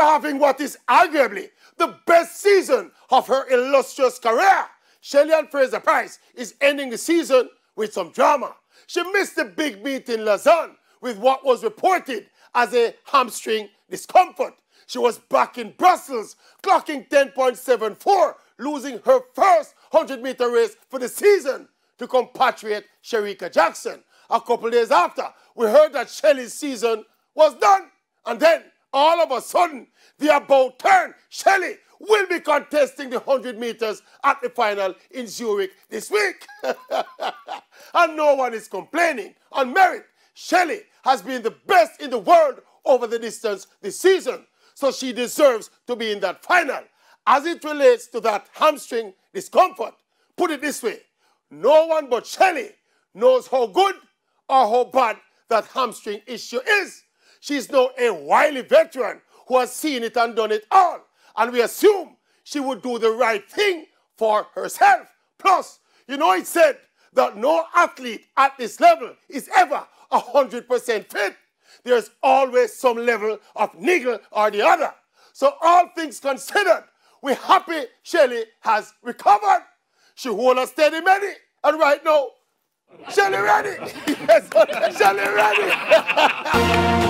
having what is arguably the best season of her illustrious career, Shelly-Ann Fraser-Pryce is ending the season with some drama. She missed the big meet in Lausanne with what was reported as a hamstring discomfort. She was back in Brussels, clocking 10.74, losing her first 100-meter race for the season to compatriot Shericka Jackson. A couple days after, we heard that Shelly's season was done. And then, all of a sudden, the about turn. Shelly will be contesting the 100 meters at the final in Zurich this week. And no one is complaining. On merit, Shelly has been the best in the world over the distance this season. So she deserves to be in that final. As it relates to that hamstring discomfort, put it this way, no one but Shelly knows how good or how bad that hamstring issue is. She's now a wily veteran who has seen it and done it all. And we assume she would do the right thing for herself. Plus, you know, it said that no athlete at this level is ever 100% fit. There's always some level of niggle or the other. So all things considered, we're happy Shelly has recovered. She hold a steady Medi, and right now, Shelly ready. Yes, Shelly ready.